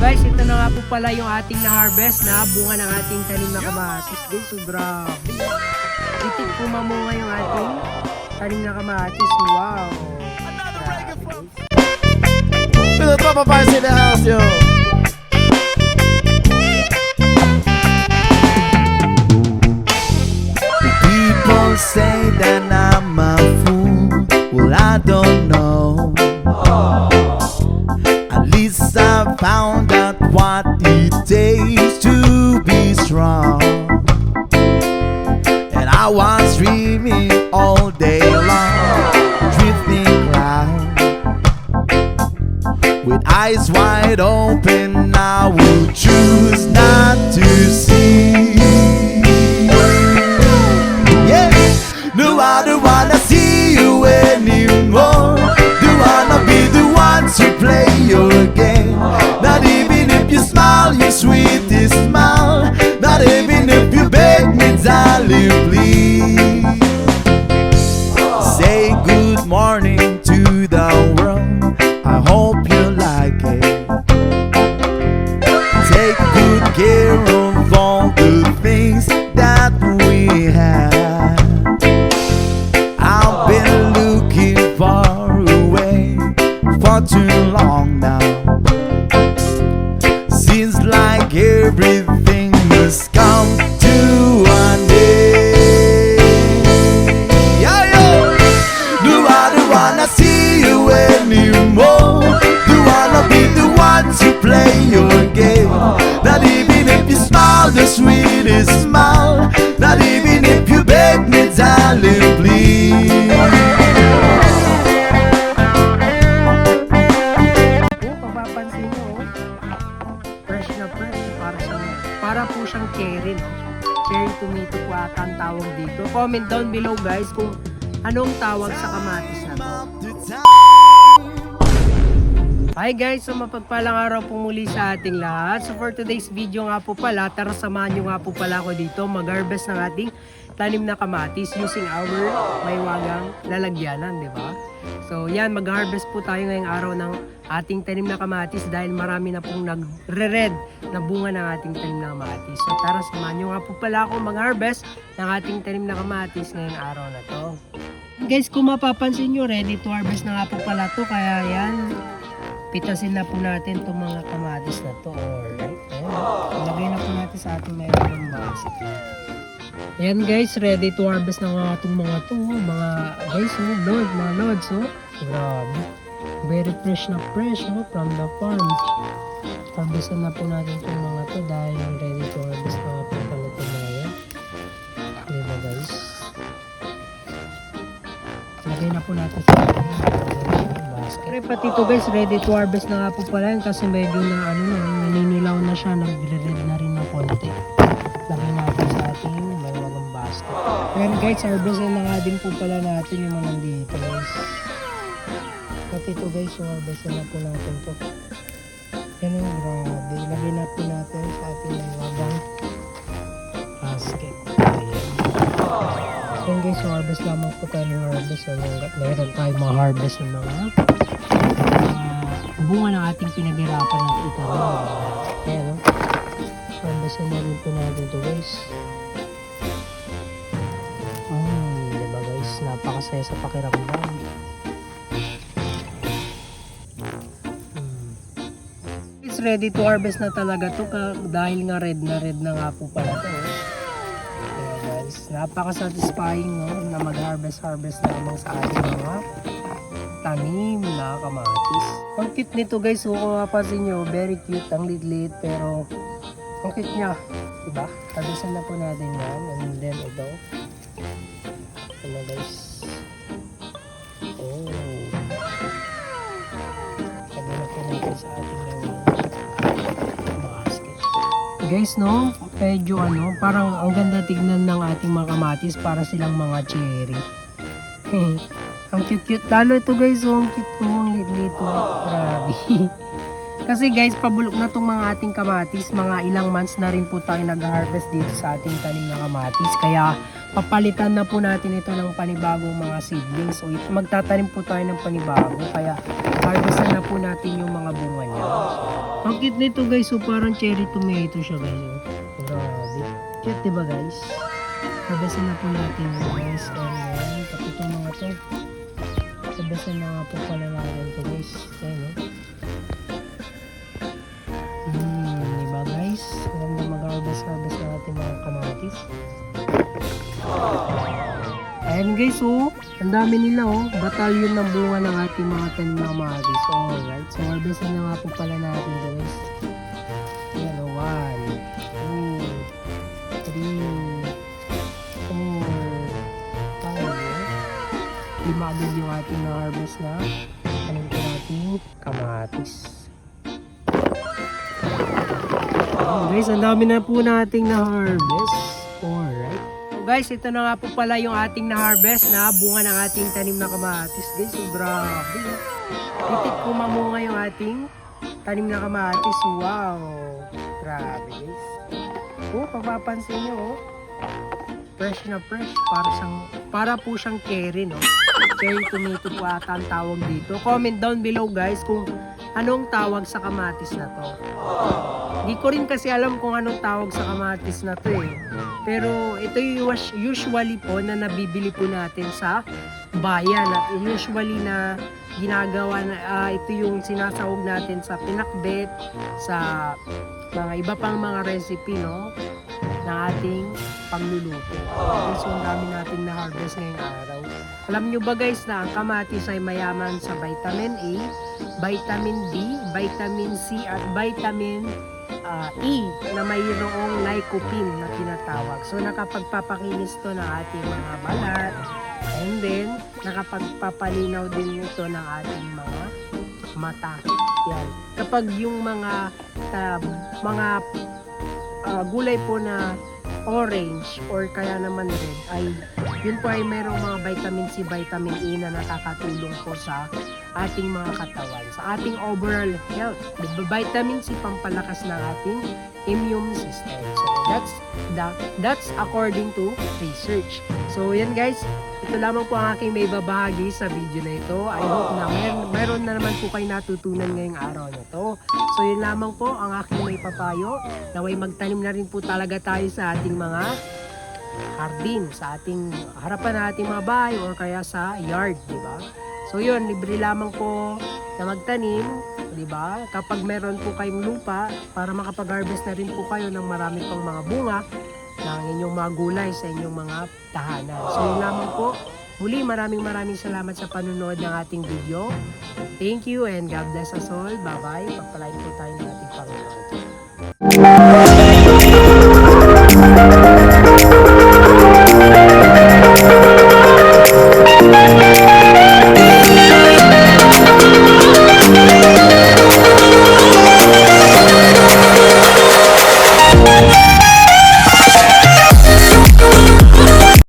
Guys, ito na nga po pala yung ating na-harvest na bunga ng ating tanim na kamatis. Guys, so grabe. Itik pumamunga yung ating tanim na kamatis. Wow! To the top of us in the house, yo. People say that I'm a fool. Well, I don't know. At least I found out what it takes to be strong. And I was dreaming all day long, drifting round. With eyes wide open, I would choose not to see. Yeah, no, I don't wanna see you anymore. Don't wanna be the one to play your game. Not even if you smile your sweetest smile. Not even if you beg me, darling, please. Say good morning to the world. I hope you like it. Take good care of all the things that we have. I've been looking far away for too long now. Seems like everything must come to an end. Yeah, yeah. No, I don't wanna see you anymore. Don't wanna be the one to play your game. Not even if you smile the sweetest smile. Not even if you beg me, darling, please. Kung papapansin nyo, fresh na fresh. Para po siyang cherry, no? Cherry tomato po ata ang tawag dito. Comment down below guys kung anong tawag sa kamatis na to. Hi guys, so mapagpalang araw po muli sa ating lahat. So for today's video nga po pala, tara samahan nyo nga po pala ako dito mag-harvest ng ating tanim na kamatis using our maywagang lalagyanan, di ba? So yan, mag-harvest po tayo ngayong araw ng ating tanim na kamatis dahil marami na pong nagre-red na bunga ng ating tanim na kamatis. So tara, samahan nyo nga po pala ako mag-harvest ng ating tanim na kamatis ngayong araw na to. Guys, kung mapapansin nyo, ready to harvest na nga po pala to, kaya yan, pitasin na po natin itong mga kamatis na to. Alright, ilagay na po natin sa ating mayroong basket. Ayan guys, ready to harvest na nga itong mga to. Mga guys, mga lods, grabe. Very fresh na fresh, from the farm. Harvestan na po natin itong mga to dahil ready to harvest na nga po pala ito mga yan. Diba guys? Lagay na po natin sa ating basket. Pati ito guys, ready to harvest na nga po pala yan kasi medyo na naninilaw na siya, nagre-red na rin ng konti. Lagay natin sa ating mayroong basket. Ayan guys, harvestin na nga din po pala natin yung mga nandito guys. Pati ito guys, yung harvestin na po natin to. Yan yung grabe. Lagay na po natin sa ating mayroong basket. Ayan guys, yung harvest lamang po tayo ng harvest. Meron tayo mga harvest ng mga bunga ng ating pinaghirapan ng ito. Ayan, harvestin na rin po natin ito guys. Diba guys, napakasaya sa pakiramdam. It's ready to harvest na talaga to dahil nga red na nga po pala to. Ayan guys, napaka-satisfying na mag-harvest lamang sa ating mga tanim na kamatis. Ang cute nito guys, kung mapapansin nyo, very cute, ang lit-lit, pero ang cute niya, diba? Harvestan na po natin yan, and then ito. Ano guys? Lagyan na po natin sa ating basket. Guys, no? Medyo parang ang ganda tignan ng ating mga kamatis para silang mga cherry. Ang cute-cute. Lalo ito guys, ang cute po, ang lit-lit. Grabe. Kasi guys, pabulok na itong mga ating kamatis. Mga ilang months na rin po tayo nag-harvest dito sa ating tanim na kamatis. Kaya papalitan na po natin ito ng panibagong mga seedlings. So magtatanim po tayo ng panibago. Kaya harvestan na po natin yung mga bunga niya. Ang cute nito guys, so parang cherry tomato siya guys. Oh. Grabe. Cute diba guys? Sabasin na po natin guys. And pati itong mga to. Sabasin na nga po pala natin to guys. Ayan diba guys? Maganda mag-harvest na natin mga kamatis. Ayan guys, oh, ang dami nila, oh, batalyon ng bunga ng ating mga tanim na kamatis. Alright, so harvest na nga po pala natin to guys. Ayan, oh, 1, 2, 3, 4, 5, 5 agad yung ating na-harvest na tanim po nating kamatis. Ayan guys, ang dami na po nating na-harvest. Alright. So guys, ito na nga po pala yung ating na-harvest na bunga ng ating tanim na kamatis. Guys, so grabe. Titik po mamunga yung ating tanim na kamatis. Wow. Grabe guys. Oh, papapansin nyo, oh. Fresh na fresh. Para po siyang cherry, no? Cherry tomato po ata ang tawag dito. Comment down below guys kung anong tawag sa kamatis na to. Hindi ko rin kasi alam kung anong tawag sa kamatis na to eh. Pero ito yung usually po na nabibili po natin sa bayan. At usually na ginagawa na ito yung sinasahog natin sa pinakbet, sa mga iba pang mga recipe, no, ng ating pagluluto. So ang dami natin na harvest ngayong araw. Alam nyo ba guys na ang kamatis ay mayaman sa vitamin A, vitamin D, vitamin C at vitamin E na mayroong lycopene na tinatawag. So nakapagpapakinis to ng ating mga balat, and then nakapagpapalinaw din ito ng ating mga mata. Yan. Kapag yung mga gulay po na orange or kaya naman red ay yun po ay mayroong mga vitamin C, vitamin E na nakakatulong po sa ating mga katawan, sa ating overall health. Diba? Vitamin C pampalakas ng ating immune system. So that's according to research. So yan guys, ito lamang po ang aking may babahagi sa video na ito. I hope na meron na naman po kayo natutunan ngayong araw na to. So yun lamang po ang aking may papayo. Naway magtanim na rin po talaga tayo sa ating mga hardin, sa ating harapan na ating mga bahay or kaya sa yard, di ba? So yun, libre lamang po na magtanim, di ba? Kapag meron po kayong lupa para makapag-harvest na rin po kayo ng marami pang mga bunga ng inyong mga gulay sa inyong mga tahanan. So yun lamang po. Muli, maraming salamat sa panunood ng ating video. Thank you and God bless us all. Bye-bye. Pagpalain po tayo ng ating Panginoon.